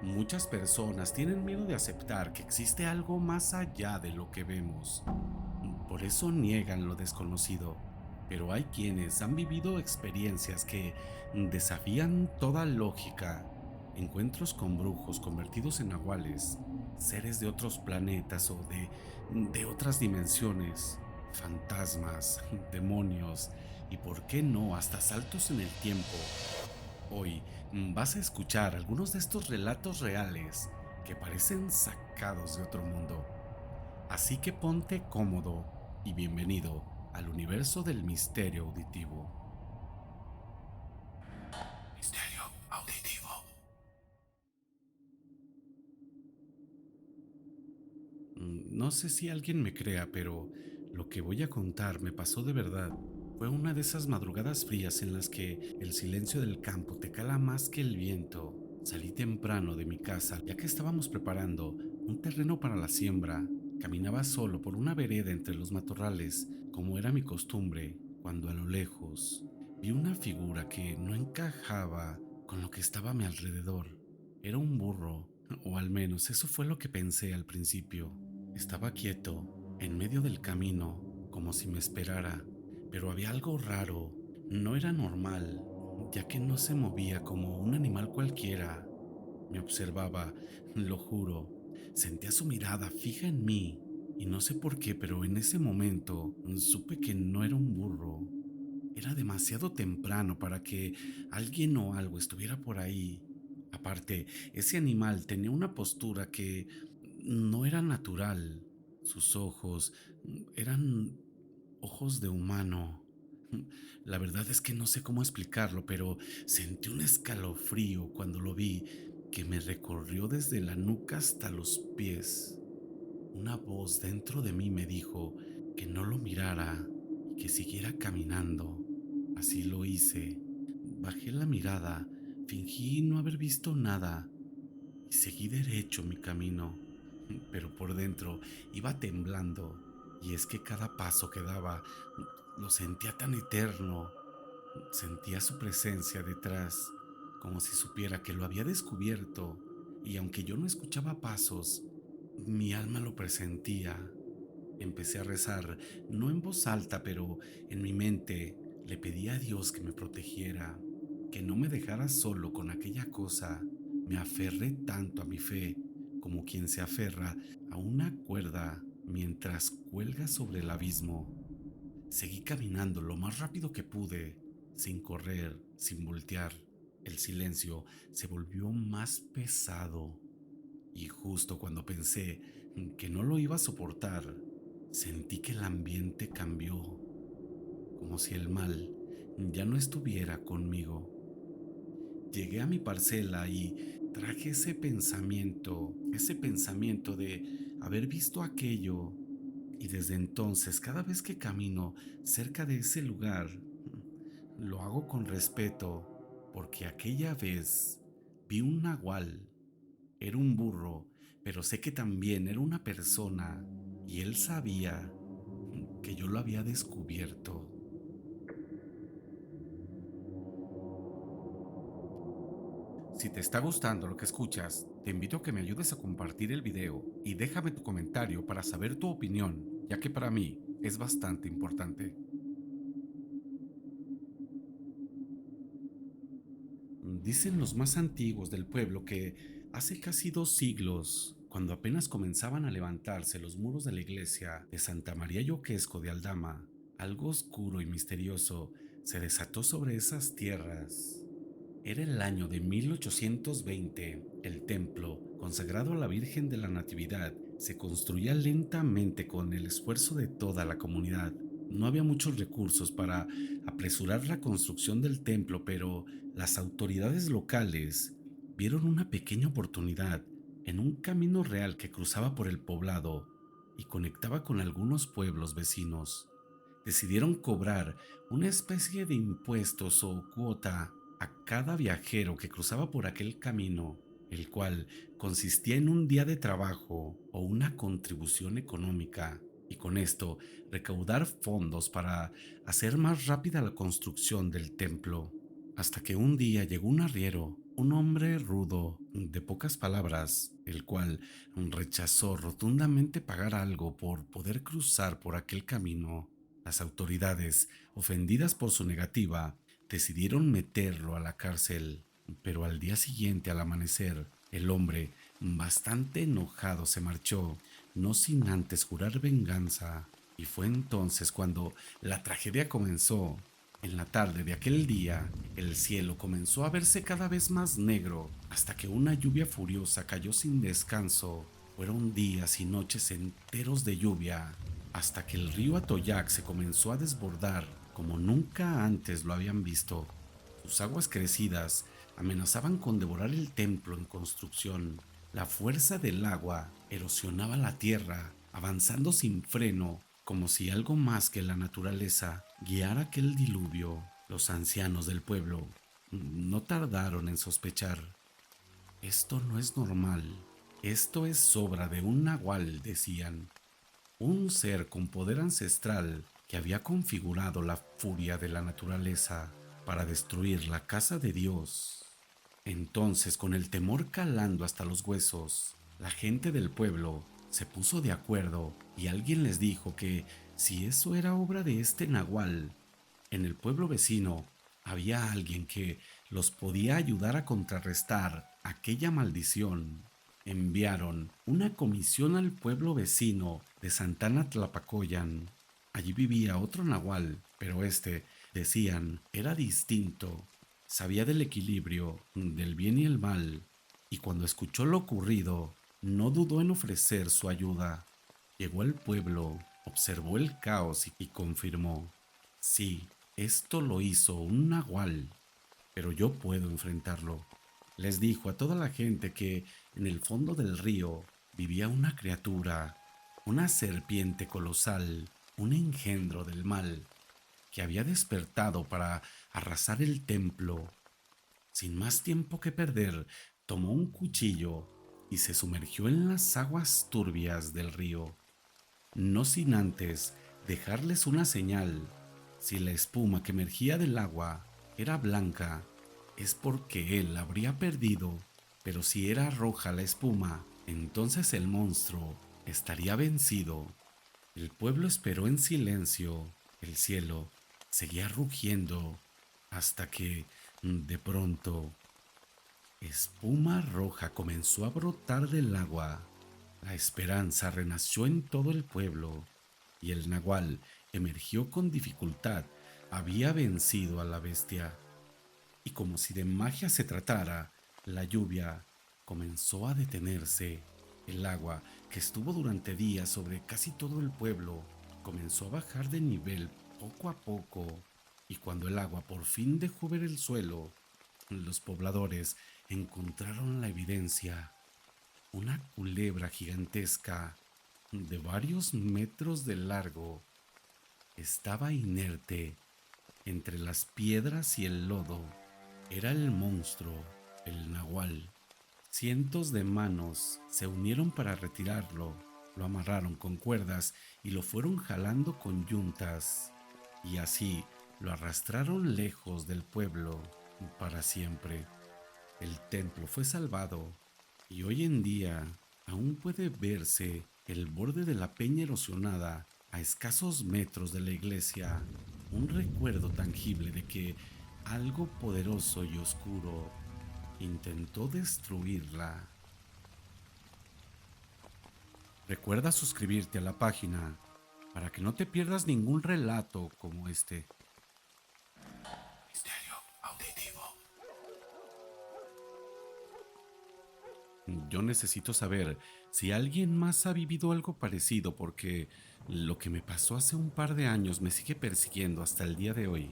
Muchas personas tienen miedo de aceptar que existe algo más allá de lo que vemos. Por eso niegan lo desconocido. Pero hay quienes han vivido experiencias que desafían toda lógica. Encuentros con brujos convertidos en nahuales, seres de otros planetas o de otras dimensiones, fantasmas, demonios y, por qué no, hasta saltos en el tiempo. Hoy vas a escuchar algunos de estos relatos reales que parecen sacados de otro mundo. Así que ponte cómodo y bienvenido al universo del misterio auditivo. Misterio auditivo. No sé si alguien me crea, pero lo que voy a contar me pasó de verdad. Fue una de esas madrugadas frías en las que el silencio del campo te cala más que el viento. Salí temprano de mi casa, ya que estábamos preparando un terreno para la siembra. Caminaba solo por una vereda entre los matorrales, como era mi costumbre, cuando a lo lejos vi una figura que no encajaba con lo que estaba a mi alrededor. Era un burro, o al menos eso fue lo que pensé al principio. Estaba quieto, en medio del camino, como si me esperara, pero había algo raro. No era normal, ya que no se movía como un animal cualquiera. Me observaba, lo juro. Sentía su mirada fija en mí, y no sé por qué, pero en ese momento supe que no era un burro. Era demasiado temprano para que alguien o algo estuviera por ahí. Aparte, ese animal tenía una postura que no era natural. Sus ojos eran ojos de humano. La verdad es que no sé cómo explicarlo, pero sentí un escalofrío cuando lo vi que me recorrió desde la nuca hasta los pies. Una voz dentro de mí me dijo que no lo mirara y que siguiera caminando. Así lo hice. Bajé la mirada, fingí no haber visto nada y seguí derecho mi camino. Pero por dentro iba temblando, y es que cada paso que daba lo sentía tan eterno. Sentía su presencia detrás, como si supiera que lo había descubierto, y aunque yo no escuchaba pasos, mi alma lo presentía. Empecé a rezar, no en voz alta, pero en mi mente le pedí a Dios que me protegiera, que no me dejara solo con aquella cosa. Me aferré tanto a mi fe como quien se aferra a una cuerda mientras cuelga sobre el abismo. Seguí caminando lo más rápido que pude, sin correr, sin voltear. El silencio se volvió más pesado, y justo cuando pensé que no lo iba a soportar, sentí que el ambiente cambió, como si el mal ya no estuviera conmigo. Llegué a mi parcela y traje ese pensamiento de haber visto aquello, y desde entonces cada vez que camino cerca de ese lugar, lo hago con respeto, porque aquella vez vi un nahual. Era un burro, pero sé que también era una persona, y él sabía que yo lo había descubierto. Si te está gustando lo que escuchas, te invito a que me ayudes a compartir el video y déjame tu comentario para saber tu opinión, ya que para mí es bastante importante. Dicen los más antiguos del pueblo que hace casi 2 siglos, cuando apenas comenzaban a levantarse los muros de la iglesia de Santa María Yoquesco de Aldama, algo oscuro y misterioso se desató sobre esas tierras. Era el año de 1820. El templo, consagrado a la Virgen de la Natividad, se construía lentamente con el esfuerzo de toda la comunidad. No había muchos recursos para apresurar la construcción del templo, pero las autoridades locales vieron una pequeña oportunidad en un camino real que cruzaba por el poblado y conectaba con algunos pueblos vecinos. Decidieron cobrar una especie de impuestos o cuota a cada viajero que cruzaba por aquel camino, el cual consistía en un día de trabajo o una contribución económica, y con esto recaudar fondos para hacer más rápida la construcción del templo. Hasta que un día llegó un arriero, un hombre rudo, de pocas palabras, el cual rechazó rotundamente pagar algo por poder cruzar por aquel camino. Las autoridades, ofendidas por su negativa, decidieron meterlo a la cárcel, pero al día siguiente, al amanecer, el hombre, bastante enojado, se marchó, no sin antes jurar venganza. Y fue entonces cuando la tragedia comenzó. En la tarde de aquel día, el cielo comenzó a verse cada vez más negro hasta que una lluvia furiosa cayó sin descanso. Fueron días y noches enteros de lluvia, hasta que el río Atoyac se comenzó a desbordar como nunca antes lo habían visto. Sus aguas crecidas amenazaban con devorar el templo en construcción. La fuerza del agua erosionaba la tierra, avanzando sin freno, como si algo más que la naturaleza guiara aquel diluvio. Los ancianos del pueblo no tardaron en sospechar. Esto no es normal. Esto es obra de un nahual, decían. Un ser con poder ancestral que había configurado la furia de la naturaleza para destruir la casa de Dios. Entonces, con el temor calando hasta los huesos, la gente del pueblo se puso de acuerdo y alguien les dijo que si eso era obra de este nahual, en el pueblo vecino había alguien que los podía ayudar a contrarrestar aquella maldición. Enviaron una comisión al pueblo vecino de Santana Tlapacoyan. Allí vivía otro nahual, pero este, decían, era distinto. Sabía del equilibrio, del bien y el mal, y cuando escuchó lo ocurrido, no dudó en ofrecer su ayuda. Llegó al pueblo, observó el caos y confirmó, sí, esto lo hizo un nahual, pero yo puedo enfrentarlo. Les dijo a toda la gente que en el fondo del río vivía una criatura, una serpiente colosal, un engendro del mal, que había despertado para arrasar el templo. Sin más tiempo que perder, tomó un cuchillo y se sumergió en las aguas turbias del río, no sin antes dejarles una señal. Si la espuma que emergía del agua era blanca, es porque él habría perdido, pero si era roja la espuma, entonces el monstruo estaría vencido. El pueblo esperó en silencio. El cielo seguía rugiendo hasta que, de pronto, espuma roja comenzó a brotar del agua. La esperanza renació en todo el pueblo y el nahual emergió con dificultad. Había vencido a la bestia y como si de magia se tratara, la lluvia comenzó a detenerse. El agua, que estuvo durante días sobre casi todo el pueblo, comenzó a bajar de nivel poco a poco, y cuando el agua por fin dejó ver el suelo, los pobladores encontraron la evidencia: una culebra gigantesca de varios metros de largo estaba inerte entre las piedras y el lodo. Era el monstruo, el nahual. Cientos de manos se unieron para retirarlo, lo amarraron con cuerdas y lo fueron jalando con yuntas. Y así lo arrastraron lejos del pueblo para siempre. El templo fue salvado y hoy en día aún puede verse el borde de la peña erosionada a escasos metros de la iglesia, un recuerdo tangible de que algo poderoso y oscuro intentó destruirla. Recuerda suscribirte a la página para que no te pierdas ningún relato como este. Misterio auditivo. Yo necesito saber si alguien más ha vivido algo parecido, porque lo que me pasó hace un par de años me sigue persiguiendo hasta el día de hoy.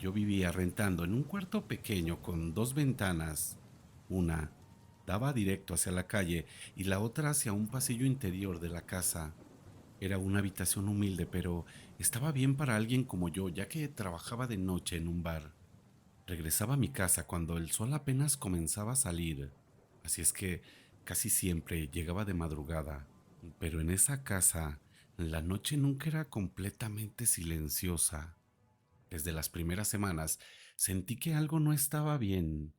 Yo vivía rentando en un cuarto pequeño con dos ventanas. Una daba directo hacia la calle y la otra hacia un pasillo interior de la casa. Era una habitación humilde, pero estaba bien para alguien como yo, ya que trabajaba de noche en un bar. Regresaba a mi casa cuando el sol apenas comenzaba a salir, así es que casi siempre llegaba de madrugada. Pero en esa casa, la noche nunca era completamente silenciosa. Desde las primeras semanas sentí que algo no estaba bien,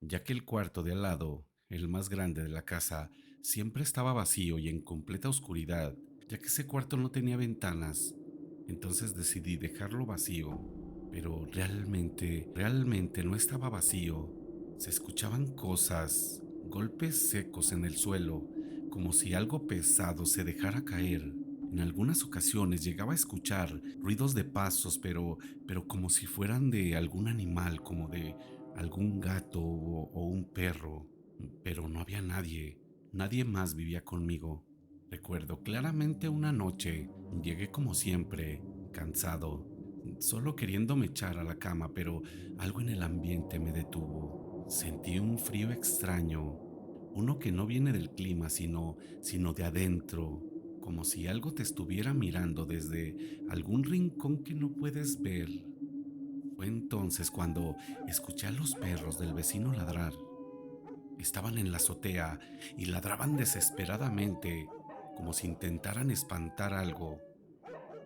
ya que el cuarto de al lado, el más grande de la casa, siempre estaba vacío y en completa oscuridad, ya que ese cuarto no tenía ventanas. Entonces decidí dejarlo vacío, pero realmente no estaba vacío. Se escuchaban cosas, golpes secos en el suelo, como si algo pesado se dejara caer. En algunas ocasiones llegaba a escuchar ruidos de pasos, pero como si fueran de algún animal, como de algún gato o un perro. Pero no había nadie más vivía conmigo. Recuerdo claramente una noche, llegué como siempre, cansado, solo queriéndome echar a la cama, pero algo en el ambiente me detuvo. Sentí un frío extraño, uno que no viene del clima, sino de adentro, como si algo te estuviera mirando desde algún rincón que no puedes ver. Fue entonces cuando escuché a los perros del vecino ladrar. Estaban en la azotea y ladraban desesperadamente, como si intentaran espantar algo.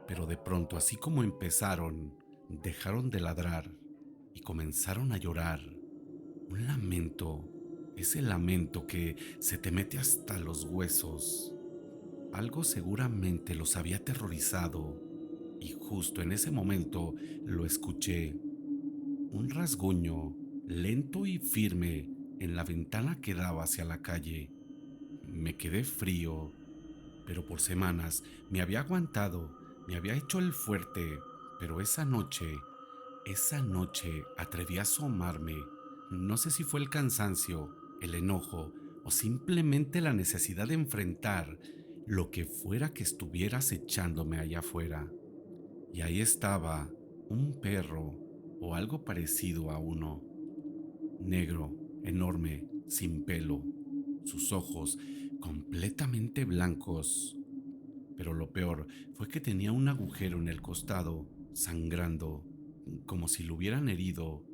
Pero de pronto, así como empezaron, dejaron de ladrar y comenzaron a llorar. Un lamento, ese lamento que se te mete hasta los huesos. Algo seguramente los había aterrorizado y justo en ese momento lo escuché. Un rasguño lento y firme en la ventana que daba hacia la calle. Me quedé frío, pero por semanas me había aguantado, me había hecho el fuerte, pero esa noche atreví a asomarme. No sé si fue el cansancio, el enojo o simplemente la necesidad de enfrentar lo que fuera que estuviera acechándome allá afuera. Y ahí estaba, un perro o algo parecido a uno, negro, enorme, sin pelo, sus ojos completamente blancos. Pero lo peor fue que tenía un agujero en el costado, sangrando, como si lo hubieran herido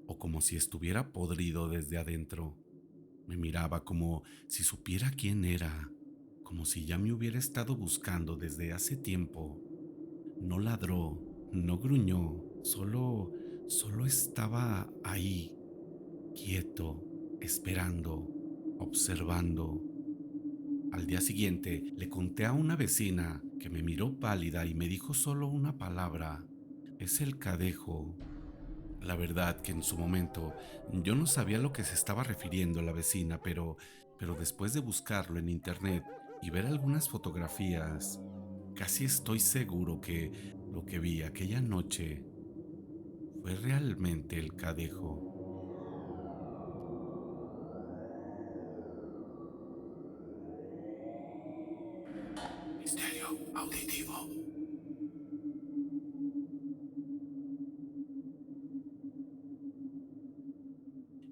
o como si estuviera podrido desde adentro. Me miraba como si supiera quién era, como si ya me hubiera estado buscando desde hace tiempo. No ladró, no gruñó, solo estaba ahí, quieto, esperando, observando. Al día siguiente le conté a una vecina que me miró pálida y me dijo solo una palabra: es el cadejo. La verdad que en su momento yo no sabía a lo que se estaba refiriendo la vecina, pero después de buscarlo en internet y ver algunas fotografías, casi estoy seguro que lo que vi aquella noche fue realmente el cadejo. Misterio auditivo.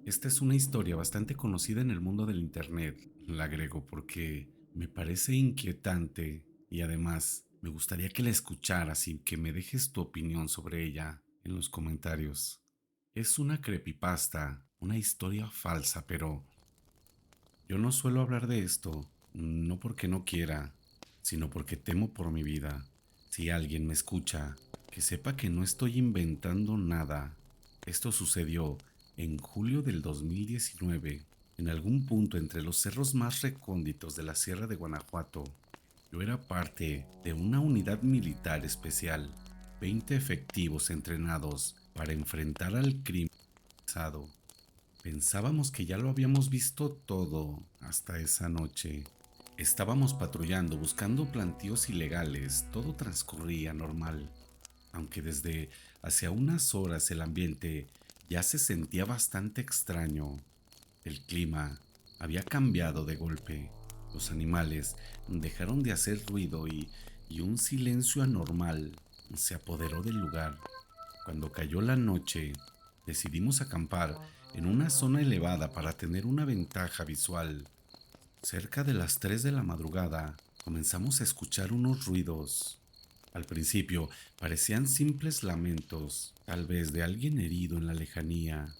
Esta es una historia bastante conocida en el mundo del Internet, la agrego porque me parece inquietante y además me gustaría que la escucharas y que me dejes tu opinión sobre ella en los comentarios. Es una creepypasta, una historia falsa, pero yo no suelo hablar de esto, no porque no quiera, sino porque temo por mi vida. Si alguien me escucha, que sepa que no estoy inventando nada. Esto sucedió en julio del 2019, en algún punto entre los cerros más recónditos de la Sierra de Guanajuato. Yo era parte de una unidad militar especial, 20 efectivos entrenados para enfrentar al crimen organizado. Pensábamos que ya lo habíamos visto todo hasta esa noche. Estábamos patrullando, buscando plantíos ilegales, todo transcurría normal, aunque desde hace unas horas el ambiente ya se sentía bastante extraño. El clima había cambiado de golpe, los animales dejaron de hacer ruido y un silencio anormal se apoderó del lugar. Cuando cayó la noche, decidimos acampar en una zona elevada para tener una ventaja visual. Cerca de las 3 de la madrugada, comenzamos a escuchar unos ruidos. Al principio parecían simples lamentos, tal vez de alguien herido en la lejanía,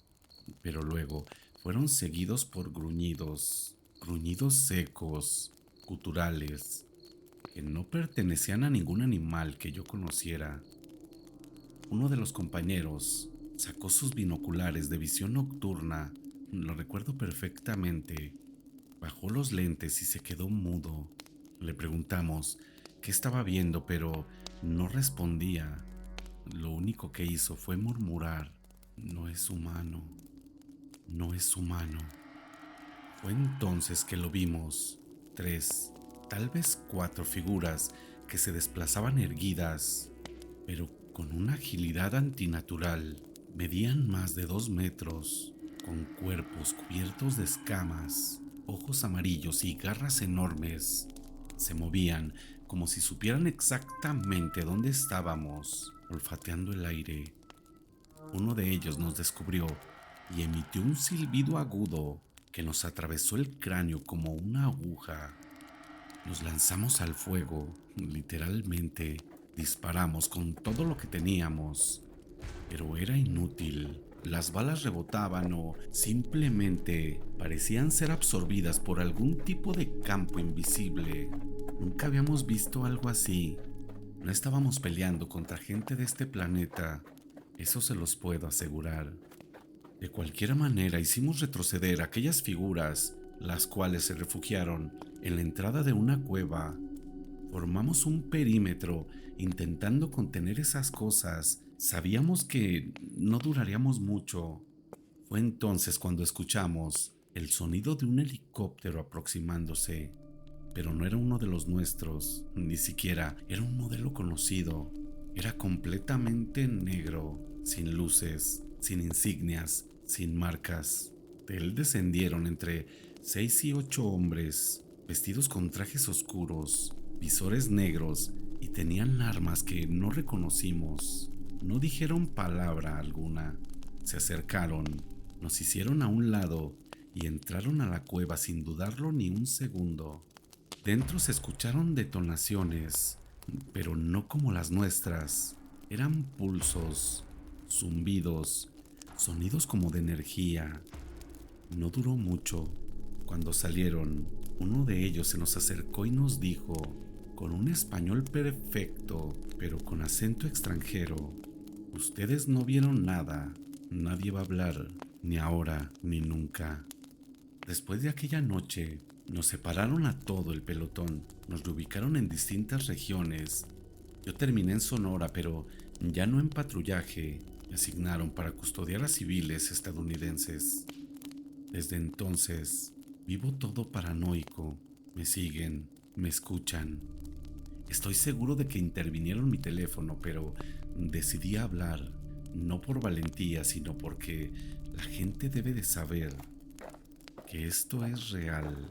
pero luego fueron seguidos por gruñidos, gruñidos secos, guturales, que no pertenecían a ningún animal que yo conociera. Uno de los compañeros sacó sus binoculares de visión nocturna, lo recuerdo perfectamente, Bajó los lentes y se quedó mudo. Le preguntamos qué estaba viendo, pero no respondía. Lo único que hizo fue murmurar: no es humano, no es humano. Fue entonces que lo vimos. Tres, tal vez cuatro figuras que se desplazaban erguidas, pero con una agilidad antinatural. Medían más de 2 metros, con cuerpos cubiertos de escamas, ojos amarillos y garras enormes. Se movían como si supieran exactamente dónde estábamos, olfateando el aire. Uno de ellos nos descubrió y emitió un silbido agudo que nos atravesó el cráneo como una aguja. Nos lanzamos al fuego, literalmente. Disparamos con todo lo que teníamos, pero era inútil. Las balas rebotaban o simplemente parecían ser absorbidas por algún tipo de campo invisible. Nunca habíamos visto algo así. No estábamos peleando contra gente de este planeta, eso se los puedo asegurar. De cualquier manera, hicimos retroceder aquellas figuras, las cuales se refugiaron en la entrada de una cueva. Formamos un perímetro intentando contener esas cosas. Sabíamos que no duraríamos mucho. Fue entonces cuando escuchamos el sonido de un helicóptero aproximándose, pero no era uno de los nuestros, ni siquiera era un modelo conocido. Era completamente negro, sin luces, sin insignias, sin marcas. De él descendieron entre 6 y 8 hombres, vestidos con trajes oscuros, visores negros y tenían armas que no reconocimos. No dijeron palabra alguna. Se acercaron, nos hicieron a un lado y entraron a la cueva sin dudarlo ni un segundo. Dentro se escucharon detonaciones, pero no como las nuestras. Eran pulsos, zumbidos, sonidos como de energía. No duró mucho. Cuando salieron, uno de ellos se nos acercó y nos dijo, con un español perfecto, pero con acento extranjero: ustedes no vieron nada, nadie va a hablar, ni ahora ni nunca. Después de aquella noche, nos separaron a todo el pelotón, nos reubicaron en distintas regiones. Yo terminé en Sonora, pero ya no en patrullaje. Me asignaron para custodiar a civiles estadounidenses. Desde entonces, vivo todo paranoico. Me siguen, me escuchan. Estoy seguro de que intervinieron mi teléfono, pero decidí hablar, no por valentía, sino porque la gente debe de saber que esto es real.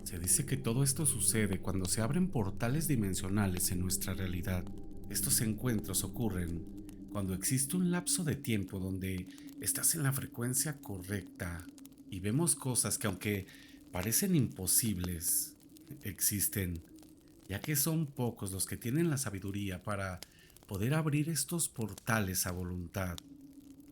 Se dice que todo esto sucede cuando se abren portales dimensionales en nuestra realidad. Estos encuentros ocurren cuando existe un lapso de tiempo donde estás en la frecuencia correcta y vemos cosas que, aunque parecen imposibles, existen, ya que son pocos los que tienen la sabiduría para poder abrir estos portales a voluntad.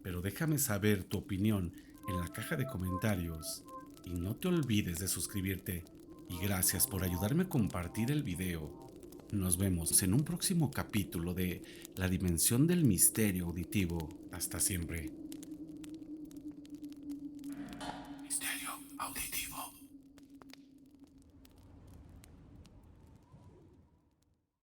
Pero déjame saber tu opinión en la caja de comentarios y no te olvides de suscribirte. Y gracias por ayudarme a compartir el video. Nos vemos en un próximo capítulo de La Dimensión del Misterio Auditivo. Hasta siempre.